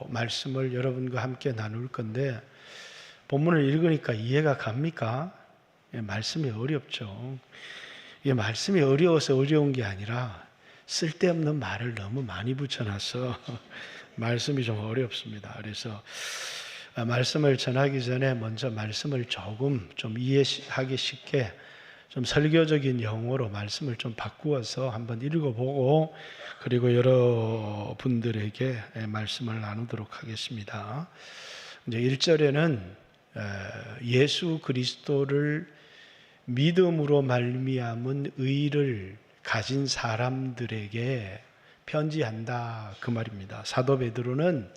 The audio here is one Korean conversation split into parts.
말씀을 여러분과 함께 나눌 건데, 본문을 읽으니까 이해가 갑니까? 말씀이 어렵죠. 이게 말씀이 어려워서 어려운 게 아니라 쓸데없는 말을 너무 많이 붙여놔서 말씀이 좀 어렵습니다. 그래서 말씀을 전하기 전에 먼저 말씀을 조금 좀 이해하기 쉽게 좀 설교적인 용어로 말씀을 좀 바꾸어서 한번 읽어보고, 그리고 여러분들에게 말씀을 나누도록 하겠습니다. 이제 1절에는 예수 그리스도를 믿음으로 말미암은 의를 가진 사람들에게 편지한다, 그 말입니다. 사도 베드로는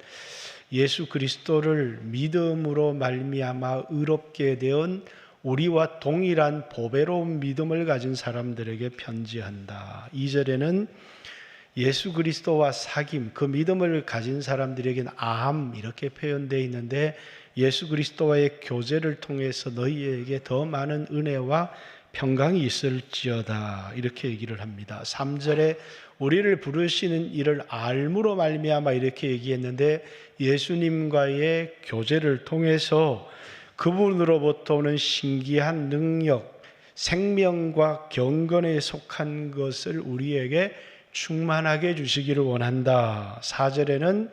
예수 그리스도를 믿음으로 말미암아 의롭게 되은 우리와 동일한 보배로운 믿음을 가진 사람들에게 편지한다. 2절에는 예수 그리스도와 사귐, 그 믿음을 가진 사람들에게는 아함, 이렇게 표현되어 있는데, 예수 그리스도와의 교제를 통해서 너희에게 더 많은 은혜와 평강이 있을지어다, 이렇게 얘기를 합니다. 3절에 우리를 부르시는 이를 알므로 말미암아, 이렇게 얘기했는데, 예수님과의 교제를 통해서 그분으로부터 오는 신기한 능력, 생명과 경건에 속한 것을 우리에게 충만하게 주시기를 원한다. 4절에는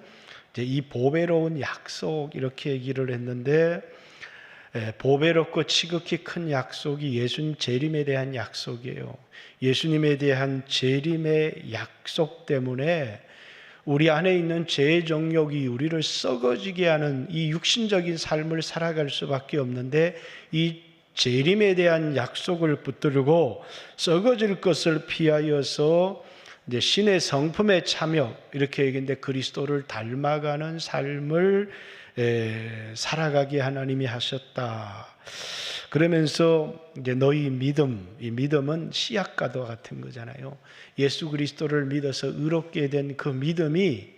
이제 이 보배로운 약속, 이렇게 얘기를 했는데, 보배롭고 지극히 큰 약속이 예수님 재림에 대한 약속이에요. 예수님에 대한 재림의 약속 때문에 우리 안에 있는 죄의 정욕이 우리를 썩어지게 하는 이 육신적인 삶을 살아갈 수밖에 없는데, 이 재림에 대한 약속을 붙들고 썩어질 것을 피하여서 이제 신의 성품에 참여, 이렇게 얘기했는데, 그리스도를 닮아가는 삶을 살아가게 하나님이 하셨다. 그러면서 이제 너희 믿음, 이 믿음은 씨앗과도 같은 거잖아요. 예수 그리스도를 믿어서 의롭게 된 그 믿음이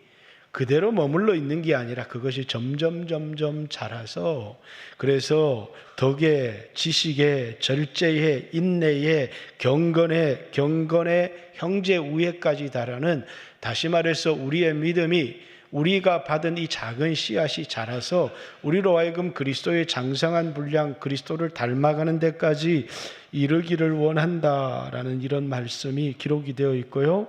그대로 머물러 있는 게 아니라 그것이 점점 자라서, 그래서 덕에, 지식에, 절제에, 인내에, 경건에 형제 우애까지 달하는, 다시 말해서 우리의 믿음이, 우리가 받은 이 작은 씨앗이 자라서 우리로 하여금 그리스도의 장성한 분량, 그리스도를 닮아가는 데까지 이르기를 원한다라는 이런 말씀이 기록이 되어 있고요.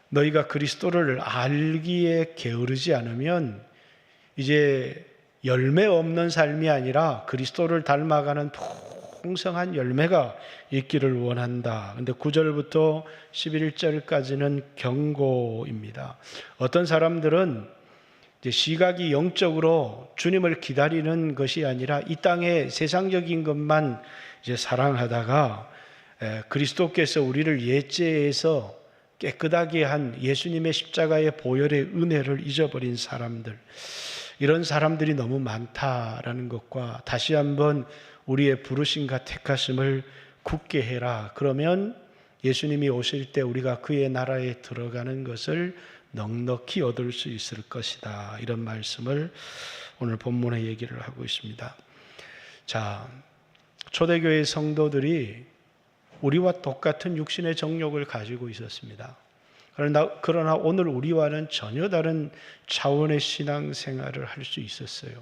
너희가 그리스도를 알기에 게으르지 않으면 이제 열매 없는 삶이 아니라 그리스도를 닮아가는 풍성한 열매가 있기를 원한다. 근데 9절부터 11절까지는 경고입니다. 어떤 사람들은 이제 시각이 영적으로 주님을 기다리는 것이 아니라 이 땅의 세상적인 것만 이제 사랑하다가 그리스도께서 우리를 예죄해서 깨끗하게 한 예수님의 십자가의 보혈의 은혜를 잊어버린 사람들, 이런 사람들이 너무 많다라는 것과, 다시 한번 우리의 부르심과 택하심을 굳게 해라. 그러면 예수님이 오실 때 우리가 그의 나라에 들어가는 것을 넉넉히 얻을 수 있을 것이다. 이런 말씀을 오늘 본문에 얘기를 하고 있습니다. 자, 초대교회 성도들이 우리와 똑같은 육신의 정욕을 가지고 있었습니다. 그러나 오늘 우리와는 전혀 다른 차원의 신앙생활을 할 수 있었어요.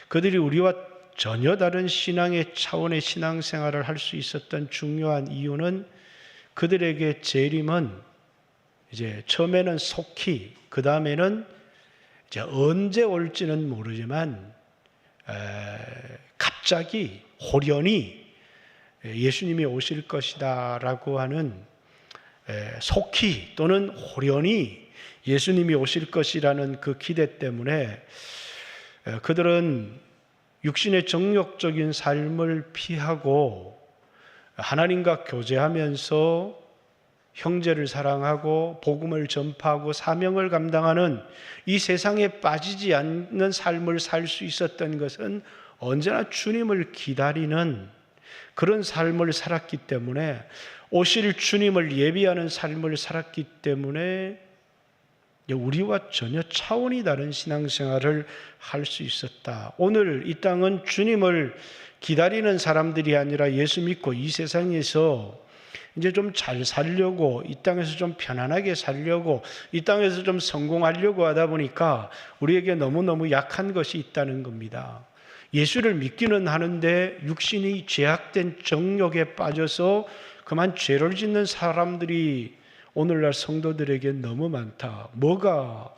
그들이 우리와 전혀 다른 신앙의 차원의 신앙생활을 할 수 있었던 중요한 이유는, 그들에게 재림은 이제 처음에는 속히, 그 다음에는 이제 언제 올지는 모르지만 갑자기 호련히 예수님이 오실 것이다라고 하는, 속히 또는 호련히 예수님이 오실 것이라는 그 기대 때문에 그들은 육신의 정욕적인 삶을 피하고 하나님과 교제하면서 형제를 사랑하고 복음을 전파하고 사명을 감당하는 이 세상에 빠지지 않는 삶을 살 수 있었던 것은 언제나 주님을 기다리는 그런 삶을 살았기 때문에, 오실 주님을 예비하는 삶을 살았기 때문에 우리와 전혀 차원이 다른 신앙생활을 할 수 있었다. 오늘 이 땅은 주님을 기다리는 사람들이 아니라 예수 믿고 이 세상에서 이제 좀 잘 살려고, 이 땅에서 좀 편안하게 살려고, 이 땅에서 좀 성공하려고 하다 보니까 우리에게 너무너무 약한 것이 있다는 겁니다. 예수를 믿기는 하는데 육신이 죄악된 정욕에 빠져서 그만 죄를 짓는 사람들이 오늘날 성도들에게 너무 많다. 뭐가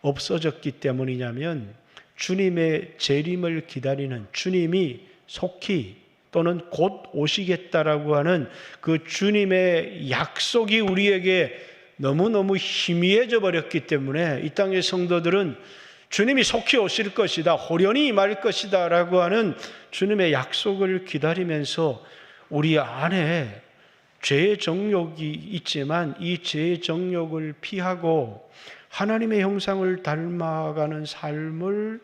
없어졌기 때문이냐면 주님의 재림을 기다리는, 주님이 속히 또는 곧 오시겠다라고 하는 그 주님의 약속이 우리에게 너무너무 희미해져 버렸기 때문에 이 땅의 성도들은 주님이 속히 오실 것이다, 호련히 임할 것이다 라고 하는 주님의 약속을 기다리면서 우리 안에 죄의 정욕이 있지만 이 죄의 정욕을 피하고 하나님의 형상을 닮아가는 삶을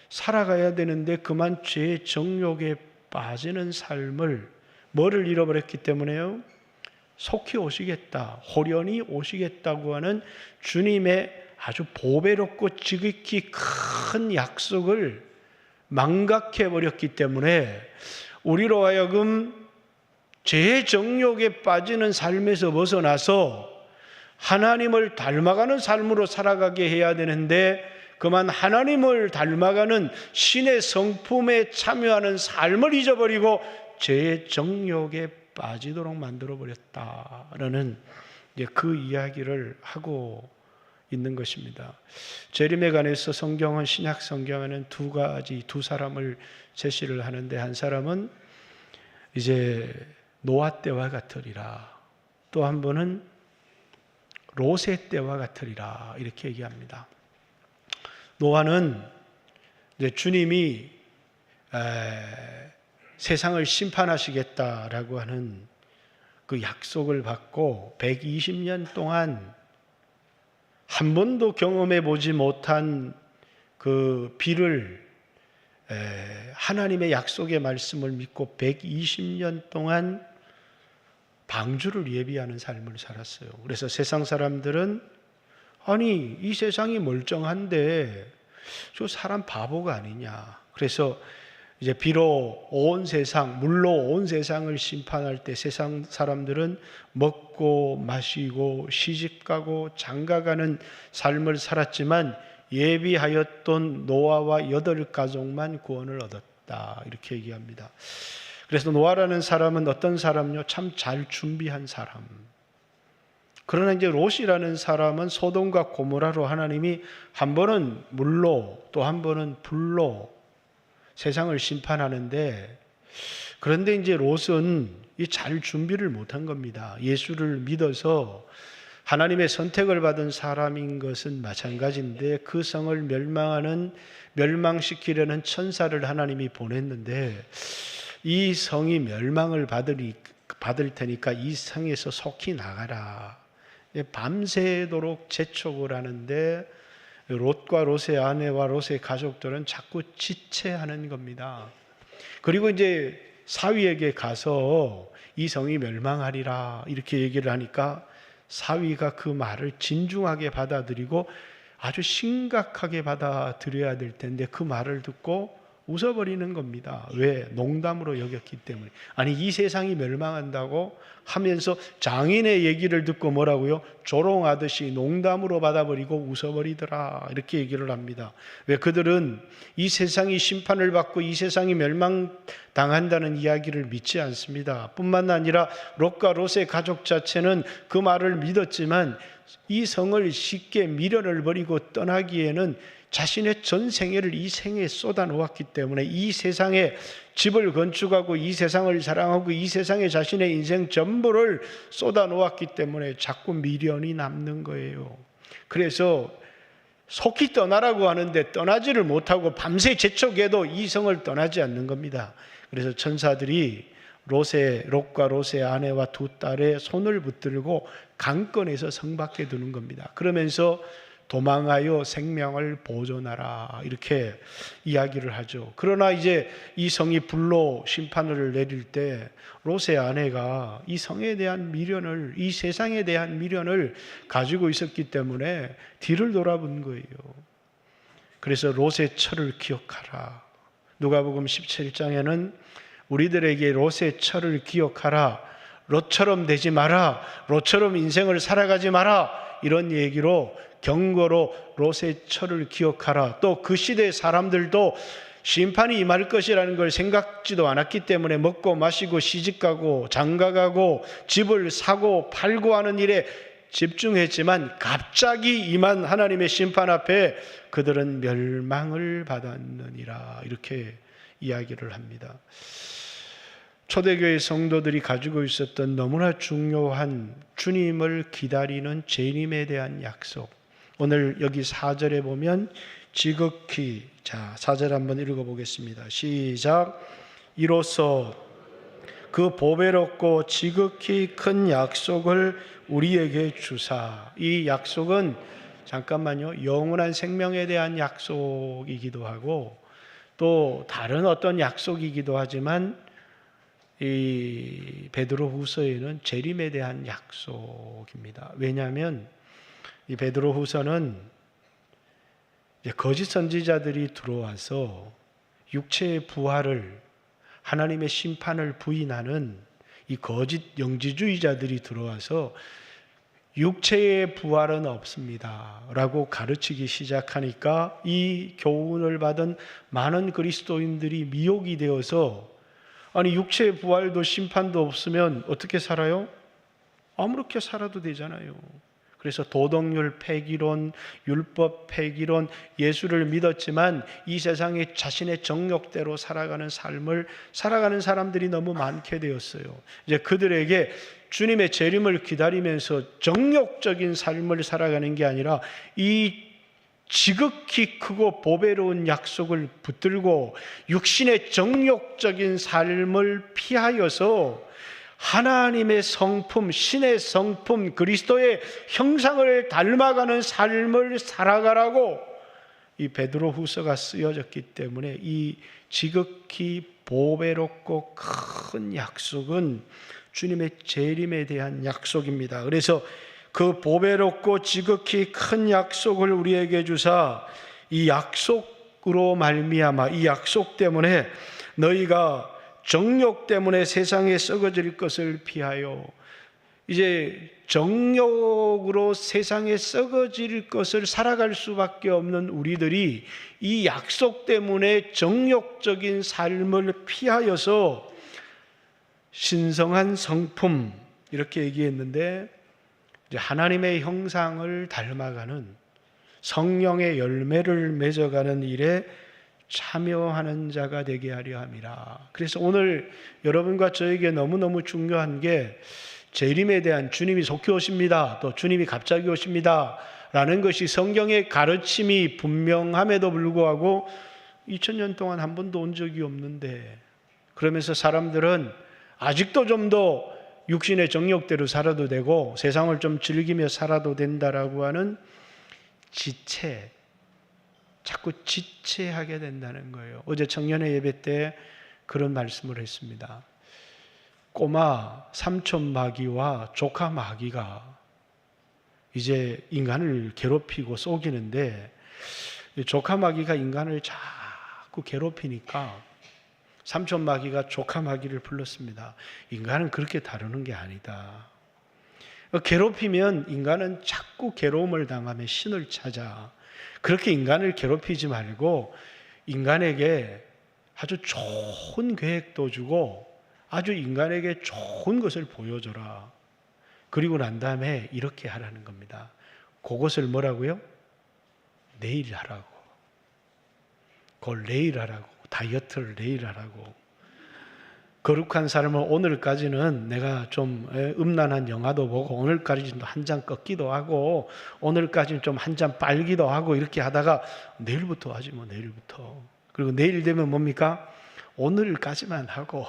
살아가야 되는데 그만 죄의 정욕에 빠지는 삶을, 뭐를 잃어버렸기 때문에요? 속히 오시겠다, 호련히 오시겠다고 하는 주님의 아주 보배롭고 지극히 큰 약속을 망각해버렸기 때문에 우리로 하여금 죄의 정욕에 빠지는 삶에서 벗어나서 하나님을 닮아가는 삶으로 살아가게 해야 되는데 그만 하나님을 닮아가는 신의 성품에 참여하는 삶을 잊어버리고 죄의 정욕에 빠지도록 만들어버렸다라는 그 이야기를 하고 있는 것입니다. 재림에 관해서 성경은, 신약 성경에는 두 사람을 제시를 하는데 한 사람은 이제 노아 때와 같으리라, 또 한 번은 롯의 때와 같으리라 이렇게 얘기합니다. 노아는 이제 주님이 세상을 심판하시겠다라고 하는 그 약속을 받고 120년 동안 한 번도 경험해 보지 못한 그 비를, 하나님의 약속의 말씀을 믿고 120년 동안 방주를 예비하는 삶을 살았어요. 그래서 세상 사람들은 아니 이 세상이 멀쩡한데 저 사람 바보가 아니냐. 그래서 이제 비로 온 세상, 물로 온 세상을 심판할 때 세상 사람들은 먹고 마시고 시집가고 장가가는 삶을 살았지만 예비하였던 노아와 8가족만 구원을 얻었다 이렇게 얘기합니다. 그래서 노아라는 사람은 어떤 사람요? 참 잘 준비한 사람. 그러나 이제 롯이라는 사람은 소돔과 고모라로 하나님이 한 번은 물로 또 한 번은 불로 세상을 심판하는데, 그런데 이제 롯은 잘 준비를 못한 겁니다. 예수를 믿어서 하나님의 선택을 받은 사람인 것은 마찬가지인데 그 성을 멸망시키려는 천사를 하나님이 보냈는데 이 성이 멸망을 받을 테니까 이 성에서 속히 나가라. 밤새도록 재촉을 하는데 롯과 롯의 아내와 롯의 가족들은 자꾸 지체하는 겁니다. 그리고 이제 사위에게 가서 이 성이 멸망하리라 이렇게 얘기를 하니까 사위가 그 말을 진중하게 받아들이고 아주 심각하게 받아들여야 될 텐데 그 말을 듣고 웃어버리는 겁니다. 왜? 농담으로 여겼기 때문에. 아니 이 세상이 멸망한다고 하면서 장인의 얘기를 듣고 뭐라고요? 조롱하듯이 농담으로 받아버리고 웃어버리더라 이렇게 얘기를 합니다. 왜? 그들은 이 세상이 심판을 받고 이 세상이 멸망당한다는 이야기를 믿지 않습니다. 뿐만 아니라 롯과 롯의 가족 자체는 그 말을 믿었지만 이 성을 쉽게 미련을 버리고 떠나기에는 자신의 전 생애를 이 생에 쏟아 놓았기 때문에 이 세상에 집을 건축하고 이 세상을 사랑하고 이 세상에 자신의 인생 전부를 쏟아 놓았기 때문에 자꾸 미련이 남는 거예요. 그래서 속히 떠나라고 하는데 떠나지를 못하고 밤새 재촉해도 이 성을 떠나지 않는 겁니다. 그래서 천사들이 롯과 롯의 아내와 2딸의 손을 붙들고 강권에서 성 밖에 두는 겁니다. 그러면서 도망하여 생명을 보존하라 이렇게 이야기를 하죠. 그러나 이제 이 성이 불로 심판을 내릴 때 롯의 아내가 이 성에 대한 미련을, 이 세상에 대한 미련을 가지고 있었기 때문에 뒤를 돌아본 거예요. 그래서 롯의 철을 기억하라. 누가복음 17장에는 우리들에게 롯의 철을 기억하라, 롯처럼 되지 마라, 롯처럼 인생을 살아가지 마라, 이런 얘기로 경고로 롯의 처를 기억하라. 또 그 시대의 사람들도 심판이 임할 것이라는 걸 생각지도 않았기 때문에 먹고 마시고 시집가고 장가가고 집을 사고 팔고 하는 일에 집중했지만 갑자기 임한 하나님의 심판 앞에 그들은 멸망을 받았느니라, 이렇게 이야기를 합니다. 초대교회 성도들이 가지고 있었던 너무나 중요한 주님을 기다리는 재림에 대한 약속, 오늘 여기 4절에 보면 지극히, 자 4절 한번 읽어보겠습니다. 시작. 이로써 그 보배롭고 지극히 큰 약속을 우리에게 주사. 이 약속은 잠깐만요, 영원한 생명에 대한 약속이기도 하고 또 다른 어떤 약속이기도 하지만 이 베드로후서에는 재림에 대한 약속입니다. 왜냐하면 이 베드로후서는 거짓 선지자들이 들어와서 육체의 부활을, 하나님의 심판을 부인하는 이 거짓 영지주의자들이 들어와서 육체의 부활은 없습니다 라고 가르치기 시작하니까 이 교훈을 받은 많은 그리스도인들이 미혹이 되어서, 아니 육체의 부활도 심판도 없으면 어떻게 살아요? 아무렇게 살아도 되잖아요. 그래서 도덕률 폐기론, 율법 폐기론, 예수를 믿었지만 이 세상에 자신의 정욕대로 살아가는 삶을 살아가는 사람들이 너무 많게 되었어요. 이제 그들에게 주님의 재림을 기다리면서 정욕적인 삶을 살아가는 게 아니라 이 지극히 크고 보배로운 약속을 붙들고 육신의 정욕적인 삶을 피하여서 하나님의 성품, 신의 성품, 그리스도의 형상을 닮아가는 삶을 살아가라고 이 베드로후서가 쓰여졌기 때문에 이 지극히 보배롭고 큰 약속은 주님의 재림에 대한 약속입니다. 그래서 그 보배롭고 지극히 큰 약속을 우리에게 주사 이 약속으로 말미암아, 이 약속 때문에 너희가 정욕 때문에 세상에 썩어질 것을 피하여, 이제 정욕으로 세상에 썩어질 것을 살아갈 수밖에 없는 우리들이 이 약속 때문에 정욕적인 삶을 피하여서 신성한 성품, 이렇게 얘기했는데 이제 하나님의 형상을 닮아가는 성령의 열매를 맺어가는 일에 참여하는 자가 되게 하려 함이라. 그래서 오늘 여러분과 저에게 너무너무 중요한 게 재림에 대한, 주님이 속히 오십니다, 또 주님이 갑자기 오십니다 라는 것이 성경의 가르침이 분명함에도 불구하고 2000년 동안 한 번도 온 적이 없는데, 그러면서 사람들은 아직도 좀 더 육신의 정욕대로 살아도 되고 세상을 좀 즐기며 살아도 된다라고 하는 지체, 자꾸 지체하게 된다는 거예요. 어제 청년의 예배 때 그런 말씀을 했습니다. 꼬마 삼촌 마귀와 조카 마귀가 이제 인간을 괴롭히고 속이는데, 조카 마귀가 인간을 자꾸 괴롭히니까 삼촌 마귀가 조카 마귀를 불렀습니다. 인간은 그렇게 다루는 게 아니다. 괴롭히면 인간은 자꾸 괴로움을 당하며 신을 찾아. 그렇게 인간을 괴롭히지 말고 인간에게 아주 좋은 계획도 주고 아주 인간에게 좋은 것을 보여줘라. 그리고 난 다음에 이렇게 하라는 겁니다. 그것을 뭐라고요? 내일 하라고. 그걸 내일 하라고. 다이어트를 내일 하라고. 거룩한 삶을 오늘까지는 내가 좀 음란한 영화도 보고 오늘까지는 한 잔 꺾기도 하고 오늘까지는 좀 한 잔 빨기도 하고 이렇게 하다가 내일부터 하지 뭐, 내일부터. 그리고 내일 되면 뭡니까? 오늘까지만 하고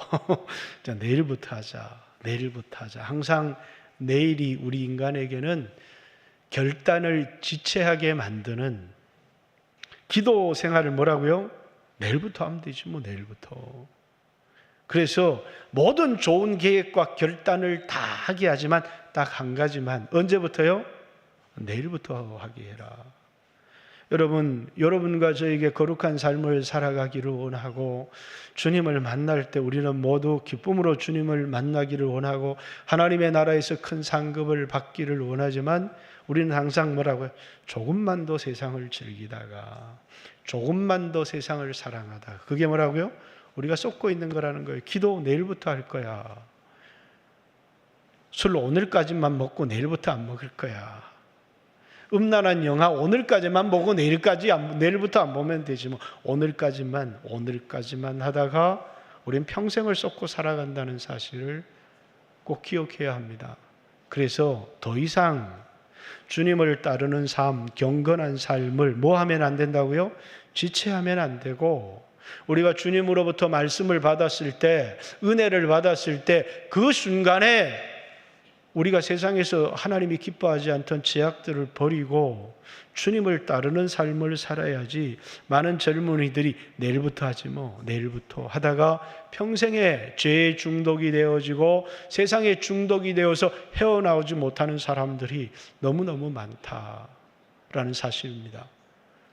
자, 내일부터 하자. 내일부터 하자. 항상 내일이 우리 인간에게는 결단을 지체하게 만드는, 기도 생활을 뭐라고요? 내일부터 하면 되지 뭐, 내일부터. 그래서 모든 좋은 계획과 결단을 다 하게 하지만 딱 한 가지만, 언제부터요? 내일부터 하게 해라. 여러분과 저에게 거룩한 삶을 살아가기를 원하고 주님을 만날 때 우리는 모두 기쁨으로 주님을 만나기를 원하고 하나님의 나라에서 큰 상급을 받기를 원하지만 우리는 항상 뭐라고요? 조금만 더 세상을 즐기다가 조금만 더 세상을 사랑하다가 그게 뭐라고요? 우리가 쏟고 있는 거라는 거예요. 기도 내일부터 할 거야. 술 오늘까지만 먹고 내일부터 안 먹을 거야. 음란한 영화 오늘까지만 보고 내일부터 안 보면 되지 뭐. 오늘까지만 하다가 우린 평생을 쏟고 살아간다는 사실을 꼭 기억해야 합니다. 그래서 더 이상 주님을 따르는 삶, 경건한 삶을 뭐 하면 안 된다고요? 지체하면 안 되고 우리가 주님으로부터 말씀을 받았을 때, 은혜를 받았을 때 그 순간에 우리가 세상에서 하나님이 기뻐하지 않던 죄악들을 버리고 주님을 따르는 삶을 살아야지. 많은 젊은이들이 내일부터 하지 뭐 내일부터 하다가 평생에 죄의 중독이 되어지고 세상에 중독이 되어서 헤어나오지 못하는 사람들이 너무너무 많다라는 사실입니다.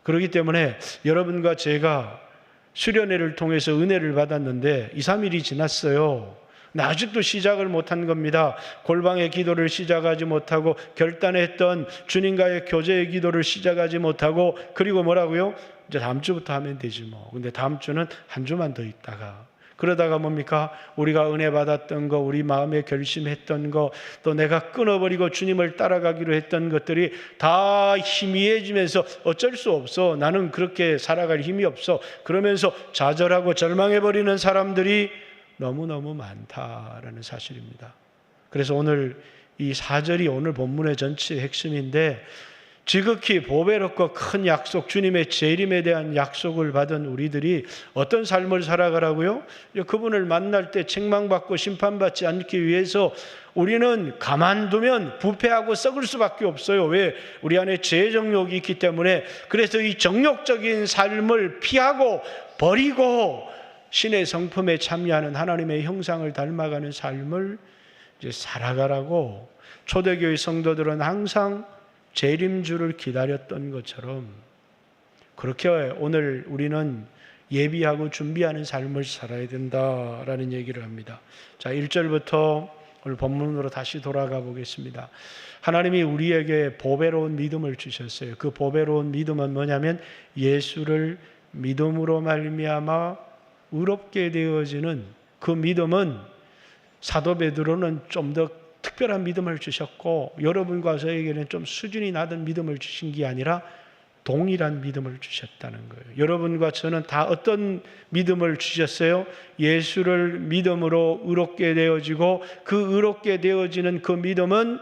그렇기 때문에 여러분과 제가 수련회를 통해서 은혜를 받았는데 2, 3일이 지났어요. 아직도 시작을 못한 겁니다. 골방의 기도를 시작하지 못하고 결단했던 주님과의 교제의 기도를 시작하지 못하고 그리고 뭐라고요? 이제 다음 주부터 하면 되지 뭐. 근데 다음 주는 한 주만 더 있다가 그러다가 뭡니까? 우리가 은혜 받았던 거, 우리 마음에 결심했던 거, 또 내가 끊어버리고 주님을 따라가기로 했던 것들이 다 희미해지면서 어쩔 수 없어. 나는 그렇게 살아갈 힘이 없어. 그러면서 좌절하고 절망해버리는 사람들이 너무너무 많다라는 사실입니다. 그래서 오늘 이 4절이 오늘 본문의 전체의 핵심인데 지극히 보배롭고 큰 약속, 주님의 재림에 대한 약속을 받은 우리들이 어떤 삶을 살아가라고요? 그분을 만날 때 책망받고 심판받지 않기 위해서 우리는 가만두면 부패하고 썩을 수밖에 없어요. 왜? 우리 안에 죄의 정욕이 있기 때문에. 그래서 이 정욕적인 삶을 피하고 버리고 신의 성품에 참여하는 하나님의 형상을 닮아가는 삶을 이제 살아가라고 초대교회 성도들은 항상 재림주를 기다렸던 것처럼 그렇게 오늘 우리는 예비하고 준비하는 삶을 살아야 된다라는 얘기를 합니다. 자, 1절부터 오늘 본문으로 다시 돌아가 보겠습니다. 하나님이 우리에게 보배로운 믿음을 주셨어요. 그 보배로운 믿음은 뭐냐면 예수를 믿음으로 말미암아 의롭게 되어지는 그 믿음은 사도 베드로는 좀 더 특별한 믿음을 주셨고 여러분과 저에게는 좀 수준이 낮은 믿음을 주신 게 아니라 동일한 믿음을 주셨다는 거예요. 여러분과 저는 다 어떤 믿음을 주셨어요? 예수를 믿음으로 의롭게 되어지고 그 의롭게 되어지는 그 믿음은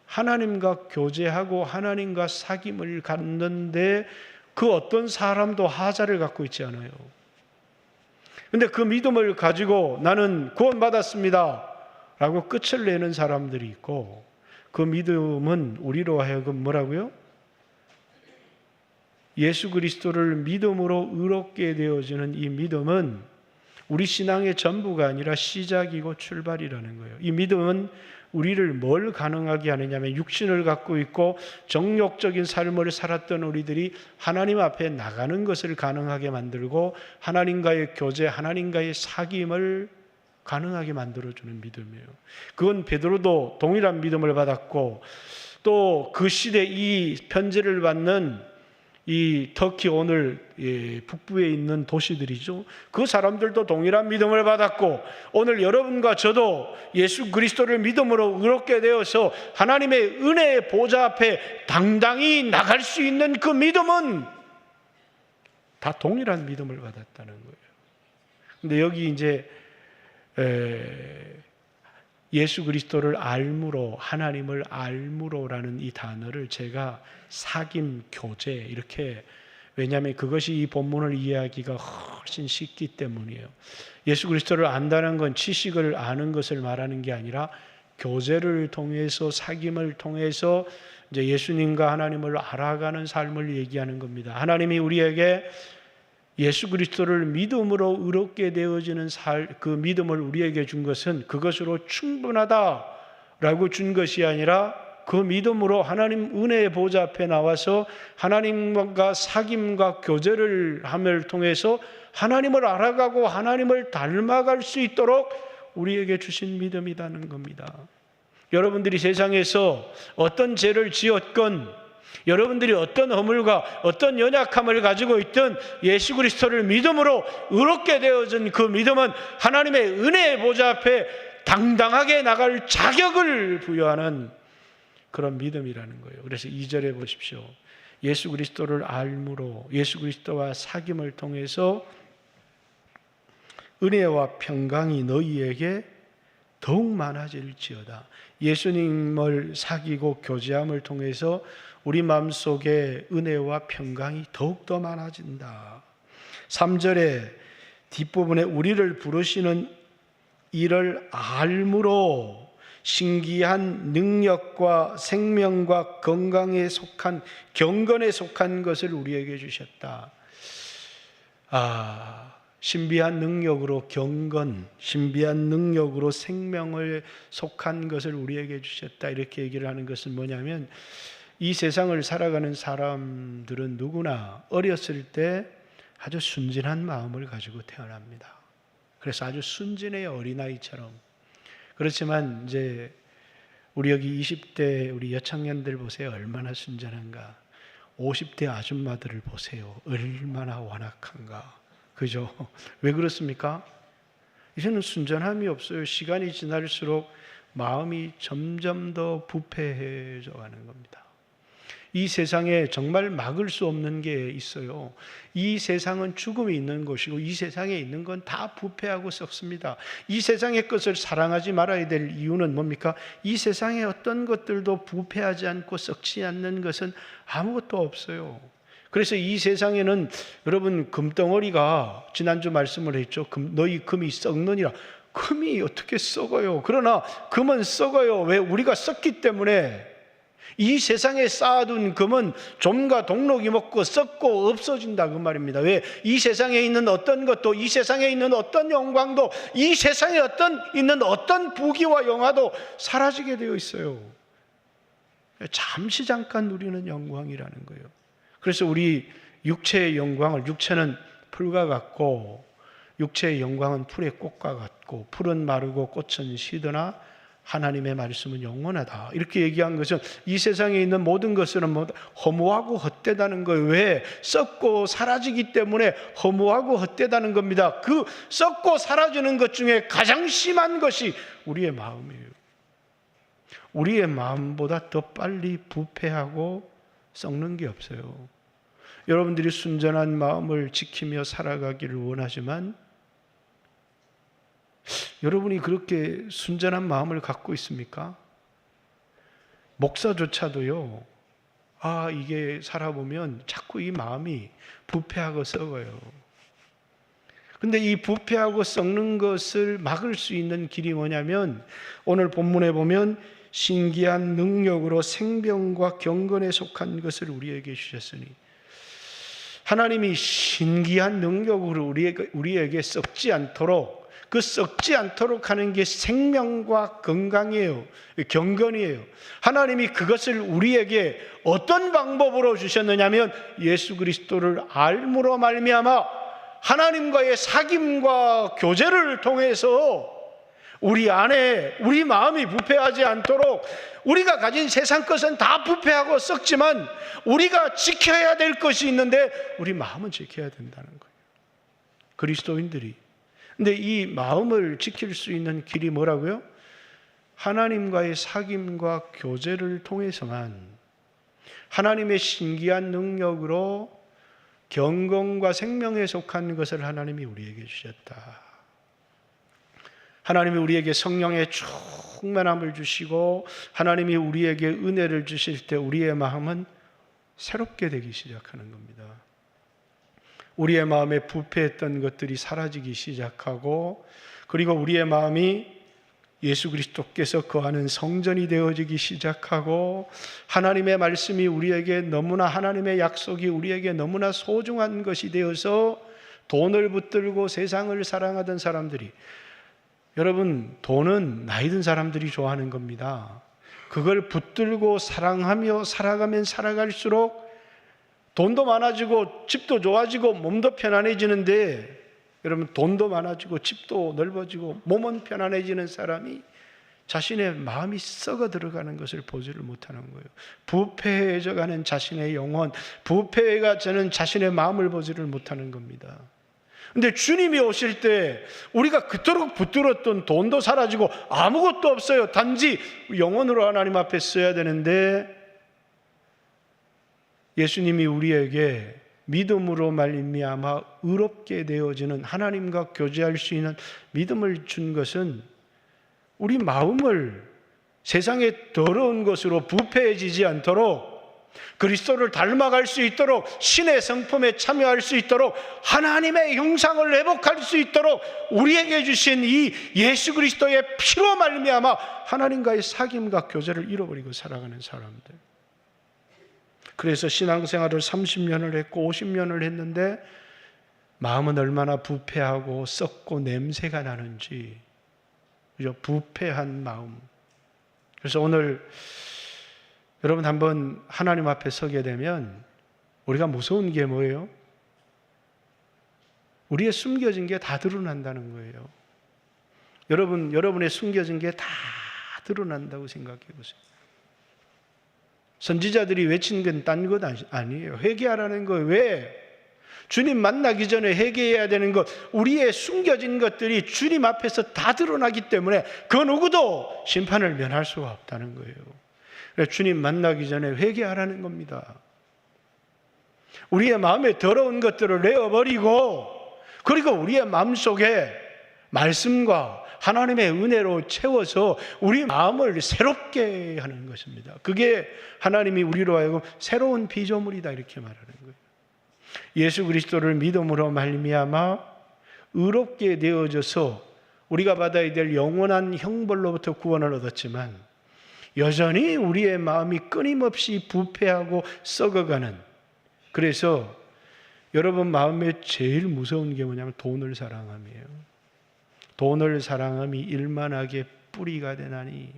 하나님과 교제하고 하나님과 사귐을 갖는데 그 어떤 사람도 하자를 갖고 있지 않아요. 근데 그 믿음을 가지고 나는 구원받았습니다 라고 끝을 내는 사람들이 있고 그 믿음은 우리로 하여금 뭐라고요? 예수 그리스도를 믿음으로 의롭게 되어지는 이 믿음은 우리 신앙의 전부가 아니라 시작이고 출발이라는 거예요. 이 믿음은 우리를 뭘 가능하게 하느냐면 육신을 갖고 있고 정욕적인 삶을 살았던 우리들이 하나님 앞에 나가는 것을 가능하게 만들고 하나님과의 교제, 하나님과의 사귐을 가능하게 만들어주는 믿음이에요. 그건 베드로도 동일한 믿음을 받았고 또 그 시대 이 편지를 받는 이 터키 오늘 북부에 있는 도시들이죠. 그 사람들도 동일한 믿음을 받았고 오늘 여러분과 저도 예수 그리스도를 믿음으로 의롭게 되어서 하나님의 은혜의 보좌 앞에 당당히 나갈 수 있는 그 믿음은 다 동일한 믿음을 받았다는 거예요. 근데 여기 이제 예수 그리스도를 알므로 하나님을 알므로라는 이 단어를 제가 사귐, 교제 이렇게 왜냐하면 그것이 이 본문을 이해하기가 훨씬 쉽기 때문이에요. 예수 그리스도를 안다는 건 지식을 아는 것을 말하는 게 아니라 교제를 통해서 사귐을 통해서 이제 예수님과 하나님을 알아가는 삶을 얘기하는 겁니다. 하나님이 우리에게 예수 그리스도를 믿음으로 의롭게 되어지는 그 믿음을 우리에게 준 것은 그것으로 충분하다라고 준 것이 아니라 그 믿음으로 하나님 은혜의 보좌 앞에 나와서 하나님과 사귐과 교제를 함을 통해서 하나님을 알아가고 하나님을 닮아갈 수 있도록 우리에게 주신 믿음이라는 겁니다. 여러분들이 세상에서 어떤 죄를 지었건, 여러분들이 어떤 허물과 어떤 연약함을 가지고 있든 예수 그리스도를 믿음으로 의롭게 되어진 그 믿음은 하나님의 은혜의 보좌 앞에 당당하게 나갈 자격을 부여하는 그런 믿음이라는 거예요. 그래서 2절에 보십시오. 예수 그리스도를 알므로, 예수 그리스도와 사귐을 통해서 은혜와 평강이 너희에게 더욱 많아질지어다. 예수님을 사귀고 교제함을 통해서 우리 마음속에 은혜와 평강이 더욱더 많아진다. 3절에 뒷부분에 우리를 부르시는 이를 알므로 신기한 능력과 생명과 건강에 속한, 경건에 속한 것을 우리에게 주셨다. 신비한 능력으로 경건, 신비한 능력으로 생명을 속한 것을 우리에게 주셨다. 이렇게 얘기를 하는 것은 뭐냐면, 이 세상을 살아가는 사람들은 누구나 어렸을 때 아주 순진한 마음을 가지고 태어납니다. 그래서 아주 순진해요, 어린아이처럼. 그렇지만 이제 우리 여기 20대 우리 여청년들 보세요. 얼마나 순진한가. 50대 아줌마들을 보세요. 얼마나 완악한가. 그죠? 왜 그렇습니까? 이제는 순전함이 없어요. 시간이 지날수록 마음이 점점 더 부패해져 가는 겁니다. 이 세상에 정말 막을 수 없는 게 있어요. 이 세상은 죽음이 있는 것이고 이 세상에 있는 건 다 부패하고 썩습니다. 이 세상의 것을 사랑하지 말아야 될 이유는 뭡니까? 이 세상의 어떤 것들도 부패하지 않고 썩지 않는 것은 아무것도 없어요. 그래서 이 세상에는 여러분 금덩어리가, 지난주 말씀을 했죠. 너희 금이 썩느니라. 금이 어떻게 썩어요? 그러나 금은 썩어요. 왜? 우리가 썩기 때문에. 이 세상에 쌓아둔 금은 좀과 동록이 먹고 썩고 없어진다, 그 말입니다. 왜? 이 세상에 있는 어떤 것도, 이 세상에 있는 어떤 영광도, 이 세상에 있는 어떤 부귀와 영화도 사라지게 되어 있어요. 잠시 잠깐 누리는 영광이라는 거예요. 그래서 우리 육체의 영광을, 육체는 풀과 같고 육체의 영광은 풀의 꽃과 같고 풀은 마르고 꽃은 시드나 하나님의 말씀은 영원하다. 이렇게 얘기한 것은 이 세상에 있는 모든 것은 허무하고 헛되다는 거예요. 왜? 썩고 사라지기 때문에 허무하고 헛되다는 겁니다. 그 썩고 사라지는 것 중에 가장 심한 것이 우리의 마음이에요. 우리의 마음보다 더 빨리 부패하고 썩는 게 없어요. 여러분들이 순전한 마음을 지키며 살아가기를 원하지만 여러분이 그렇게 순전한 마음을 갖고 있습니까? 목사조차도요, 이게 살아보면 자꾸 이 마음이 부패하고 썩어요. 근데 이 부패하고 썩는 것을 막을 수 있는 길이 뭐냐면, 오늘 본문에 보면 신기한 능력으로 생명과 경건에 속한 것을 우리에게 주셨으니, 하나님이 신기한 능력으로 우리에게 썩지 않도록, 그 썩지 않도록 하는 게 생명과 건강이에요. 경건이에요. 하나님이 그것을 우리에게 어떤 방법으로 주셨느냐면 예수 그리스도를 알므로 말미암아 하나님과의 사귐과 교제를 통해서 우리 안에 우리 마음이 부패하지 않도록, 우리가 가진 세상 것은 다 부패하고 썩지만 우리가 지켜야 될 것이 있는데 우리 마음은 지켜야 된다는 거예요. 그리스도인들이. 근데 이 마음을 지킬 수 있는 길이 뭐라고요? 하나님과의 사귐과 교제를 통해서만, 하나님의 신기한 능력으로 경건과 생명에 속한 것을 하나님이 우리에게 주셨다. 하나님이 우리에게 성령의 충만함을 주시고 하나님이 우리에게 은혜를 주실 때 우리의 마음은 새롭게 되기 시작하는 겁니다. 우리의 마음에 부패했던 것들이 사라지기 시작하고, 그리고 우리의 마음이 예수 그리스도께서 거하는 성전이 되어지기 시작하고, 하나님의 말씀이 우리에게 너무나, 하나님의 약속이 우리에게 너무나 소중한 것이 되어서 돈을 붙들고 세상을 사랑하던 사람들이, 여러분, 돈은 나이 든 사람들이 좋아하는 겁니다. 그걸 붙들고 사랑하며 살아가면 살아갈수록 돈도 많아지고 집도 좋아지고 몸도 편안해지는데, 여러분, 돈도 많아지고 집도 넓어지고 몸은 편안해지는 사람이 자신의 마음이 썩어 들어가는 것을 보지를 못하는 거예요. 부패해져가는 자신의 영혼, 부패해가는 자신의 마음을 보지를 못하는 겁니다. 근데 주님이 오실 때 우리가 그토록 붙들었던 돈도 사라지고 아무것도 없어요. 단지 영혼으로 하나님 앞에 서야 되는데, 예수님이 우리에게 믿음으로 말미암아 의롭게 되어지는, 하나님과 교제할 수 있는 믿음을 준 것은 우리 마음을 세상의 더러운 것으로 부패해지지 않도록, 그리스도를 닮아갈 수 있도록, 신의 성품에 참여할 수 있도록, 하나님의 형상을 회복할 수 있도록 우리에게 주신 이 예수 그리스도의 피로 말미암아 하나님과의 사귐과 교제를 잃어버리고 살아가는 사람들. 그래서 신앙생활을 30년을 했고 50년을 했는데 마음은 얼마나 부패하고 썩고 냄새가 나는지, 그죠? 부패한 마음. 그래서 오늘 여러분 한번 하나님 앞에 서게 되면 우리가 무서운 게 뭐예요? 우리의 숨겨진 게 다 드러난다는 거예요. 여러분의 숨겨진 게 다 드러난다고 생각해 보세요. 선지자들이 외친 건 딴 것 아니에요. 회개하라는 거예요. 왜? 주님 만나기 전에 회개해야 되는 것, 우리의 숨겨진 것들이 주님 앞에서 다 드러나기 때문에 그 누구도 심판을 면할 수가 없다는 거예요. 그래서 주님 만나기 전에 회개하라는 겁니다. 우리의 마음에 더러운 것들을 내어버리고, 그리고 우리의 마음속에 말씀과 하나님의 은혜로 채워서 우리 마음을 새롭게 하는 것입니다. 그게 하나님이 우리로 하여금 새로운 피조물이다, 이렇게 말하는 거예요. 예수 그리스도를 믿음으로 말미암아 의롭게 되어져서 우리가 받아야 될 영원한 형벌로부터 구원을 얻었지만, 여전히 우리의 마음이 끊임없이 부패하고 썩어가는, 그래서 여러분 마음에 제일 무서운 게 뭐냐면 돈을 사랑함이에요. 돈을 사랑함이 일만하게 뿌리가 되나니,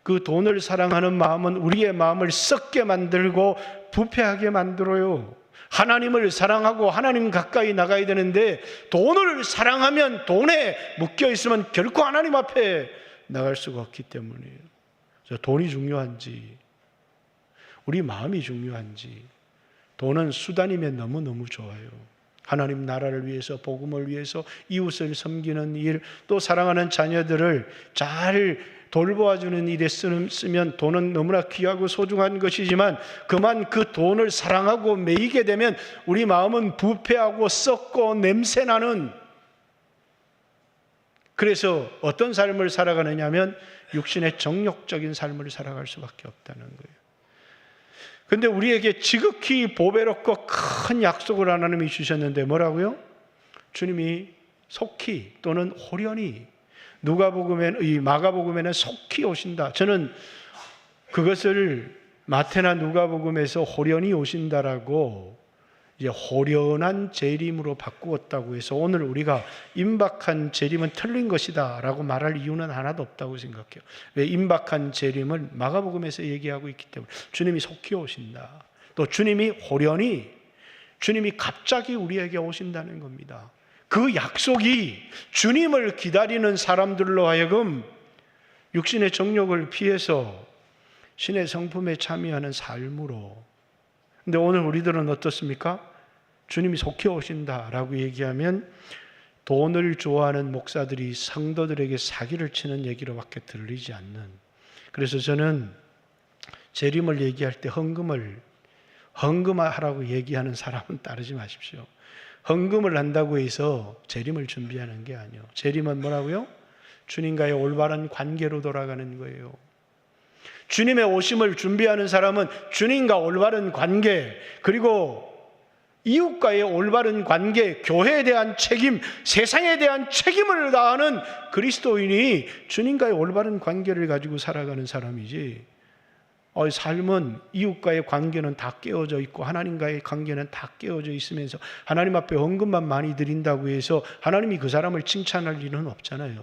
그 돈을 사랑하는 마음은 우리의 마음을 썩게 만들고 부패하게 만들어요. 하나님을 사랑하고 하나님 가까이 나가야 되는데 돈을 사랑하면, 돈에 묶여 있으면 결코 하나님 앞에 나갈 수가 없기 때문이에요. 그래서 돈이 중요한지 우리 마음이 중요한지, 돈은 수단이면 너무너무 좋아요. 하나님 나라를 위해서, 복음을 위해서, 이웃을 섬기는 일, 또 사랑하는 자녀들을 잘 돌보아주는 일에 쓰면 돈은 너무나 귀하고 소중한 것이지만, 그만 그 돈을 사랑하고 매이게 되면 우리 마음은 부패하고 썩고 냄새나는, 그래서 어떤 삶을 살아가느냐 하면 육신의 정욕적인 삶을 살아갈 수밖에 없다는 거예요. 그런데 우리에게 지극히 보배롭고 큰 약속을 하나님이 주셨는데 뭐라고요? 주님이 속히 또는 호련히, 마가복음에는 속히 오신다. 저는 그것을 마태나 누가복음에서 호련히 오신다라고 이제 호련한 재림으로 바꾸었다고 해서 오늘 우리가 임박한 재림은 틀린 것이다 라고 말할 이유는 하나도 없다고 생각해요. 왜? 임박한 재림을 마가복음에서 얘기하고 있기 때문에. 주님이 속히 오신다. 또 주님이 호련히, 주님이 갑자기 우리에게 오신다는 겁니다. 그 약속이 주님을 기다리는 사람들로 하여금 육신의 정욕을 피해서 신의 성품에 참여하는 삶으로. 근데 오늘 우리들은 어떻습니까? 주님이 속히 오신다라고 얘기하면 돈을 좋아하는 목사들이 성도들에게 사기를 치는 얘기로밖에 들리지 않는. 그래서 저는 재림을 얘기할 때 헌금하라고 얘기하는 사람은 따르지 마십시오. 헌금을 한다고 해서 재림을 준비하는 게 아니에요. 재림은 뭐라고요? 주님과의 올바른 관계로 돌아가는 거예요. 주님의 오심을 준비하는 사람은 주님과 올바른 관계, 그리고 이웃과의 올바른 관계, 교회에 대한 책임, 세상에 대한 책임을 다하는 그리스도인이 주님과의 올바른 관계를 가지고 살아가는 사람이지, 삶은 이웃과의 관계는 다 깨어져 있고 하나님과의 관계는 다 깨어져 있으면서 하나님 앞에 헌금만 많이 드린다고 해서 하나님이 그 사람을 칭찬할 일은 없잖아요.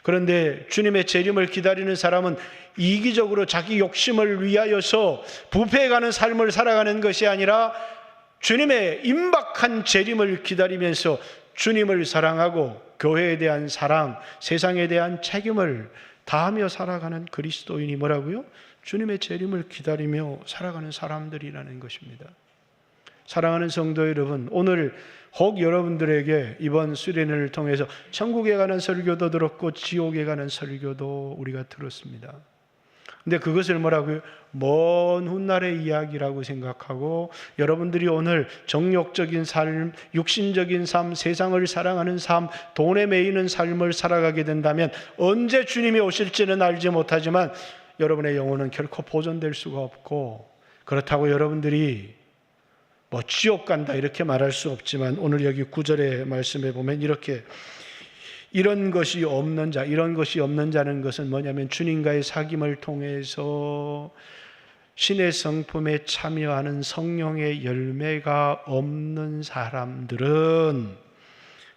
그런데 주님의 재림을 기다리는 사람은 이기적으로 자기 욕심을 위하여서 부패해가는 삶을 살아가는 것이 아니라 주님의 임박한 재림을 기다리면서 주님을 사랑하고 교회에 대한 사랑, 세상에 대한 책임을 다하며 살아가는 그리스도인이 뭐라고요? 주님의 재림을 기다리며 살아가는 사람들이라는 것입니다. 사랑하는 성도 여러분, 오늘 혹 여러분들에게 이번 수련회를 통해서 천국에 가는 설교도 들었고 지옥에 가는 설교도 우리가 들었습니다. 근데 그것을 뭐라고요? 먼 훗날의 이야기라고 생각하고 여러분들이 오늘 정욕적인 삶, 육신적인 삶, 세상을 사랑하는 삶, 돈에 매이는 삶을 살아가게 된다면 언제 주님이 오실지는 알지 못하지만 여러분의 영혼은 결코 보존될 수가 없고, 그렇다고 여러분들이 뭐 지옥 간다 이렇게 말할 수 없지만 오늘 여기 9절의 말씀에 보면 이렇게 이런 것이 없는 자는 것은 뭐냐면 주님과의 사귐을 통해서 신의 성품에 참여하는 성령의 열매가 없는 사람들은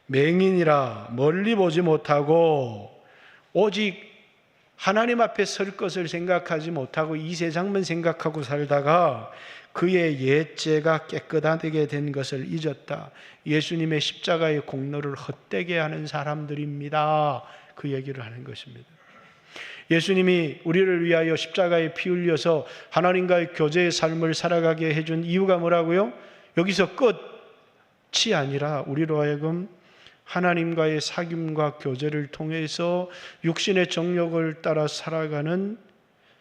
맹인이라 멀리 보지 못하고 오직 하나님 앞에 설 것을 생각하지 못하고 이 세상만 생각하고 살다가 그의 옛죄가 깨끗하게 된 것을 잊었다. 예수님의 십자가의 공로를 헛되게 하는 사람들입니다. 그 얘기를 하는 것입니다. 예수님이 우리를 위하여 십자가에 피 흘려서 하나님과의 교제의 삶을 살아가게 해준 이유가 뭐라고요? 여기서 끝이 아니라 우리로 하여금 하나님과의 사귐과 교제를 통해서 육신의 정욕을 따라 살아가는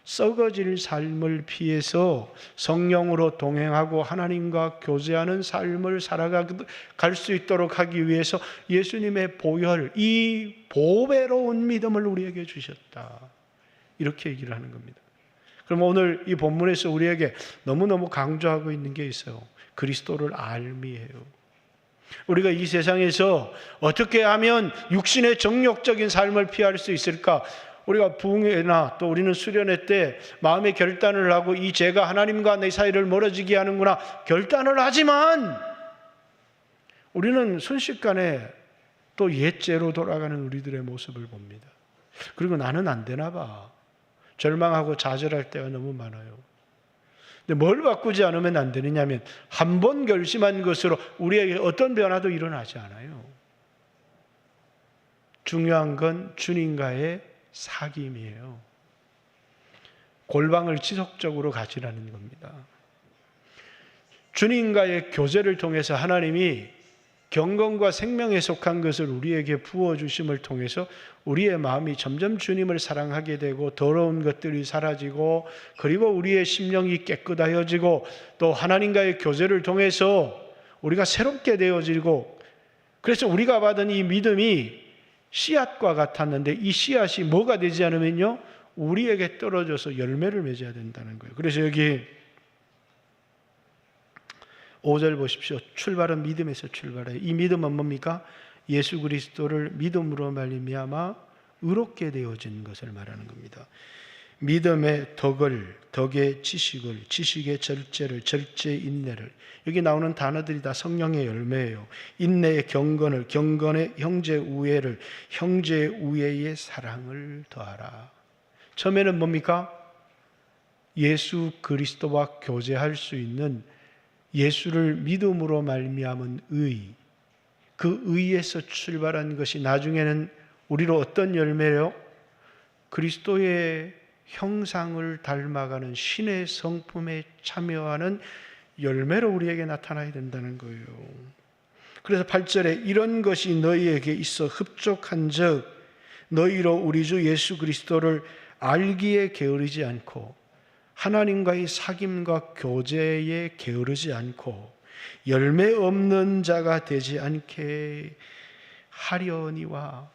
썩어질 삶을 피해서 성령으로 동행하고 하나님과 교제하는 삶을 살아갈 수 있도록 하기 위해서 예수님의 보혈, 이 보배로운 믿음을 우리에게 주셨다. 이렇게 얘기를 하는 겁니다. 그럼 오늘 이 본문에서 우리에게 너무너무 강조하고 있는 게 있어요. 그리스도를 알미해요. 우리가 이 세상에서 어떻게 하면 육신의 정욕적인 삶을 피할 수 있을까? 우리가 부흥회나 또 우리는 수련회 때 마음의 결단을 하고 이 죄가 하나님과 내 사이를 멀어지게 하는구나 결단을 하지만 우리는 순식간에 또 옛죄로 돌아가는 우리들의 모습을 봅니다. 그리고 나는 안 되나 봐. 절망하고 좌절할 때가 너무 많아요. 근데 뭘 바꾸지 않으면 안 되느냐면 한 번 결심한 것으로 우리에게 어떤 변화도 일어나지 않아요. 중요한 건 주님과의 사귐이에요. 골방을 지속적으로 가지라는 겁니다. 주님과의 교제를 통해서 하나님이 경건과 생명에 속한 것을 우리에게 부어주심을 통해서 우리의 마음이 점점 주님을 사랑하게 되고 더러운 것들이 사라지고 그리고 우리의 심령이 깨끗하여지고 또 하나님과의 교제를 통해서 우리가 새롭게 되어지고 그래서 우리가 받은 이 믿음이 씨앗과 같았는데 이 씨앗이 뭐가 되지 않으면요 우리에게 떨어져서 열매를 맺어야 된다는 거예요. 그래서 여기 5절 보십시오. 출발은 믿음에서 출발해요. 이 믿음은 뭡니까? 예수 그리스도를 믿음으로 말미암아 의롭게 되어진 것을 말하는 겁니다. 믿음의 덕을, 덕의 지식을, 지식의 절제를, 절제의 인내를. 여기 나오는 단어들이 다 성령의 열매예요. 인내의 경건을, 경건의 형제 우애를, 형제 우애의 사랑을 더하라. 처음에는 뭡니까? 예수 그리스도와 교제할 수 있는 예수를 믿음으로 말미암은 의, 그 의에서 출발한 것이 나중에는 우리로 어떤 열매요? 그리스도의 형상을 닮아가는 신의 성품에 참여하는 열매로 우리에게 나타나야 된다는 거예요. 그래서 8절에 이런 것이 너희에게 있어 흡족한 즉 너희로 우리 주 예수 그리스도를 알기에 게으르지 않고 하나님과의 사귐과 교제에 게으르지 않고 열매 없는 자가 되지 않게 하려니와.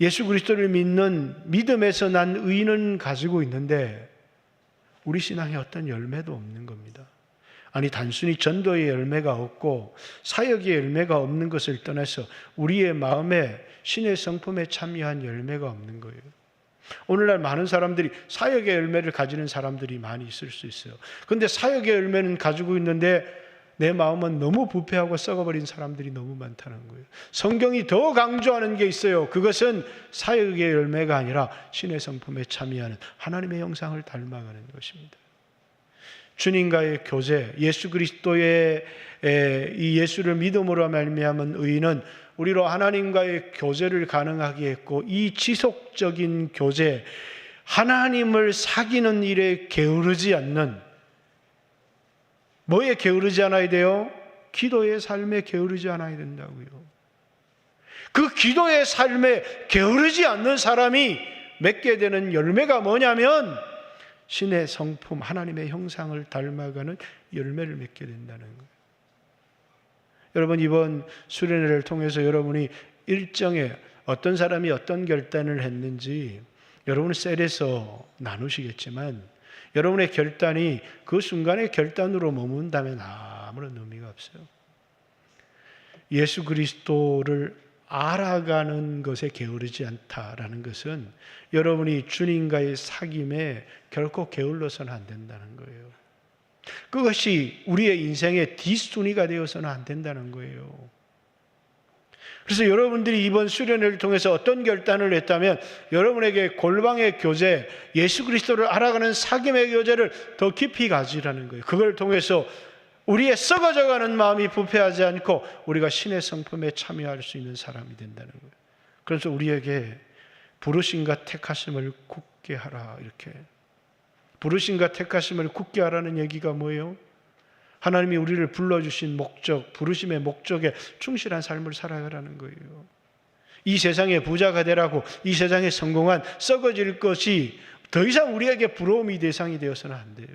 예수 그리스도를 믿는 믿음에서 난 의는 가지고 있는데 우리 신앙에 어떤 열매도 없는 겁니다. 아니 단순히 전도의 열매가 없고 사역의 열매가 없는 것을 떠나서 우리의 마음에 신의 성품에 참여한 열매가 없는 거예요. 오늘날 많은 사람들이 사역의 열매를 가지는 사람들이 많이 있을 수 있어요. 그런데 사역의 열매는 가지고 있는데 내 마음은 너무 부패하고 썩어버린 사람들이 너무 많다는 거예요. 성경이 더 강조하는 게 있어요. 그것은 사역의 열매가 아니라 신의 성품에 참여하는 하나님의 형상을 닮아가는 것입니다. 주님과의 교제, 예수 그리스도의 이 예수를 믿음으로 말미암은 의인은 우리로 하나님과의 교제를 가능하게 했고, 이 지속적인 교제, 하나님을 사귀는 일에 게으르지 않는, 뭐에 게으르지 않아야 돼요? 기도의 삶에 게으르지 않아야 된다고요. 그 기도의 삶에 게으르지 않는 사람이 맺게 되는 열매가 뭐냐면 신의 성품, 하나님의 형상을 닮아가는 열매를 맺게 된다는 거예요. 여러분, 이번 수련회를 통해서 여러분이 일정에 어떤 사람이 어떤 결단을 했는지 여러분은 셀에서 나누시겠지만, 여러분의 결단이 그 순간의 결단으로 머문다면 아무런 의미가 없어요. 예수 그리스도를 알아가는 것에 게으르지 않다라는 것은 여러분이 주님과의 사귐에 결코 게을러서는 안 된다는 거예요. 그것이 우리의 인생의 뒷순위가 되어서는 안 된다는 거예요. 그래서 여러분들이 이번 수련회를 통해서 어떤 결단을 했다면 여러분에게 골방의 교제, 예수 그리스도를 알아가는 사귐의 교제를 더 깊이 가지라는 거예요. 그걸 통해서 우리의 썩어져가는 마음이 부패하지 않고 우리가 신의 성품에 참여할 수 있는 사람이 된다는 거예요. 그래서 우리에게 부르심과 택하심을 굳게 하라, 이렇게. 부르심과 택하심을 굳게 하라는 얘기가 뭐예요? 하나님이 우리를 불러주신 목적, 부르심의 목적에 충실한 삶을 살아가라는 거예요. 이 세상의 부자가 되라고, 이 세상에 성공한 썩어질 것이 더 이상 우리에게 부러움이 대상이 되어서는 안 돼요.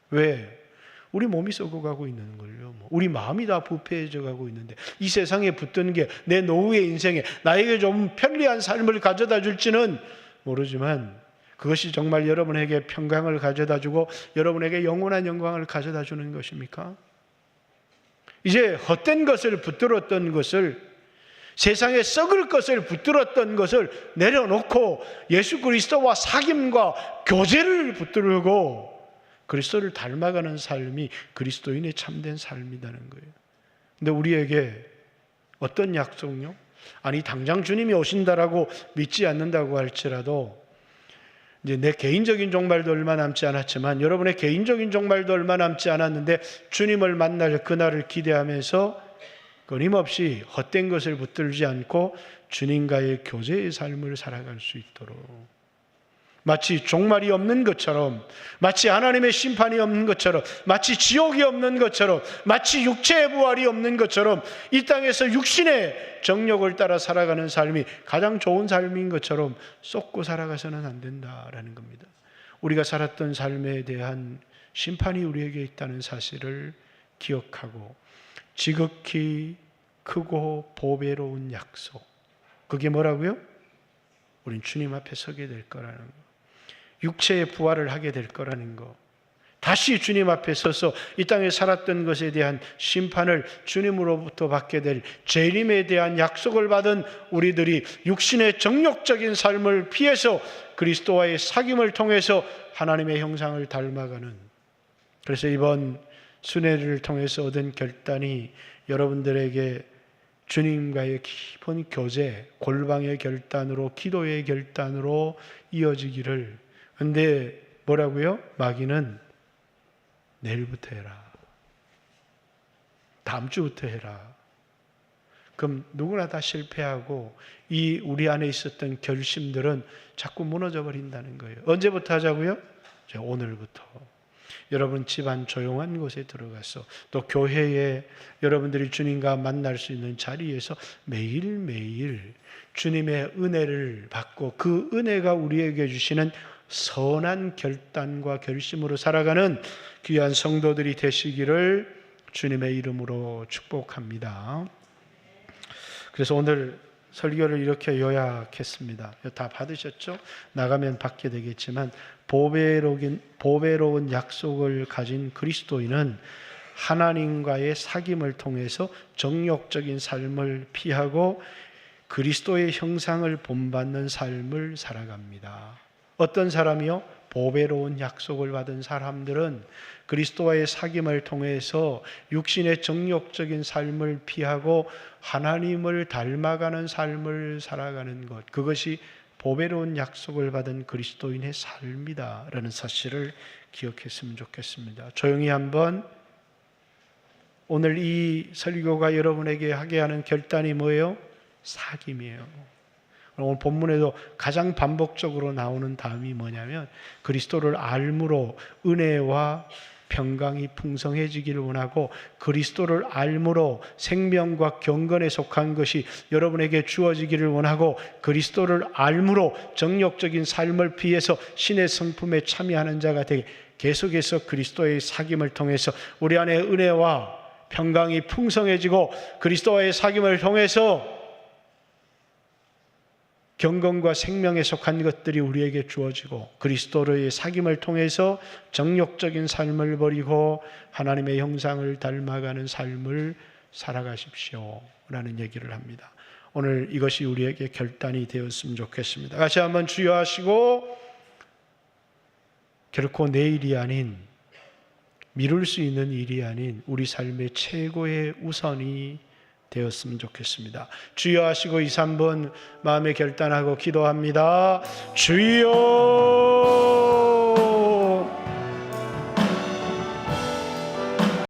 왜? 우리 몸이 썩어가고 있는 걸요. 우리 마음이 다 부패해져 가고 있는데, 이 세상에 붙든 게 내 노후의 인생에 나에게 좀 편리한 삶을 가져다 줄지는 모르지만, 그것이 정말 여러분에게 평강을 가져다 주고 여러분에게 영원한 영광을 가져다 주는 것입니까? 이제 헛된 것을 붙들었던 것을, 세상에 썩을 것을 붙들었던 것을 내려놓고 예수 그리스도와 사귐과 교제를 붙들고 그리스도를 닮아가는 삶이 그리스도인의 참된 삶이라는 거예요. 근데 우리에게 어떤 약속요? 아니, 당장 주님이 오신다라고 믿지 않는다고 할지라도, 이제 내 개인적인 종말도 얼마 남지 않았지만, 여러분의 개인적인 종말도 얼마 남지 않았는데 주님을 만날 그날을 기대하면서 끊임없이 헛된 것을 붙들지 않고 주님과의 교제의 삶을 살아갈 수 있도록, 마치 종말이 없는 것처럼, 마치 하나님의 심판이 없는 것처럼, 마치 지옥이 없는 것처럼, 마치 육체의 부활이 없는 것처럼, 이 땅에서 육신의 정욕을 따라 살아가는 삶이 가장 좋은 삶인 것처럼 쏟고 살아가서는 안 된다라는 겁니다. 우리가 살았던 삶에 대한 심판이 우리에게 있다는 사실을 기억하고, 지극히 크고 보배로운 약속, 그게 뭐라고요? 우린 주님 앞에 서게 될 거라는 거, 육체의 부활을 하게 될 거라는 거, 다시 주님 앞에 서서 이 땅에 살았던 것에 대한 심판을 주님으로부터 받게 될 재림에 대한 약속을 받은 우리들이 육신의 정욕적인 삶을 피해서 그리스도와의 사귐을 통해서 하나님의 형상을 닮아가는, 그래서 이번 순회를 통해서 얻은 결단이 여러분들에게 주님과의 깊은 교제, 골방의 결단으로, 기도의 결단으로 이어지기를. 근데 뭐라고요? 마귀는 내일부터 해라, 다음 주부터 해라. 그럼 누구나 다 실패하고 이 우리 안에 있었던 결심들은 자꾸 무너져 버린다는 거예요. 언제부터 하자고요? 오늘부터. 여러분 집안 조용한 곳에 들어가서, 또 교회에 여러분들이 주님과 만날 수 있는 자리에서 매일매일 주님의 은혜를 받고 그 은혜가 우리에게 주시는 선한 결단과 결심으로 살아가는 귀한 성도들이 되시기를 주님의 이름으로 축복합니다. 그래서 오늘 설교를 이렇게 요약했습니다. 다 받으셨죠? 나가면 받게 되겠지만, 보배로운 약속을 가진 그리스도인은 하나님과의 사귐을 통해서 정욕적인 삶을 피하고 그리스도의 형상을 본받는 삶을 살아갑니다. 어떤 사람이요? 보배로운 약속을 받은 사람들은 그리스도와의 사귐을 통해서 육신의 정욕적인 삶을 피하고 하나님을 닮아가는 삶을 살아가는 것, 그것이 보배로운 약속을 받은 그리스도인의 삶이다라는 사실을 기억했으면 좋겠습니다. 조용히 한번 오늘 이 설교가 여러분에게 하게 하는 결단이 뭐예요? 사귐이에요. 오늘 본문에도 가장 반복적으로 나오는 다음이 뭐냐면 그리스도를 알므로 은혜와 평강이 풍성해지기를 원하고 그리스도를 알므로 생명과 경건에 속한 것이 여러분에게 주어지기를 원하고 그리스도를 알므로 정욕적인 삶을 피해서 신의 성품에 참여하는 자가 되게 계속해서 그리스도의 사귐을 통해서 우리 안에 은혜와 평강이 풍성해지고 그리스도와의 사귐을 통해서 경건과 생명에 속한 것들이 우리에게 주어지고 그리스도의 사귐을 통해서 정욕적인 삶을 버리고 하나님의 형상을 닮아가는 삶을 살아가십시오 라는 얘기를 합니다. 오늘 이것이 우리에게 결단이 되었으면 좋겠습니다. 다시 한번 주여 하시고 결코 내일이 아닌 미룰 수 있는 일이 아닌 우리 삶의 최고의 우선이 되었으면 좋겠습니다. 주여 하시고 2, 3분 마음에 결단하고 기도합니다. 주여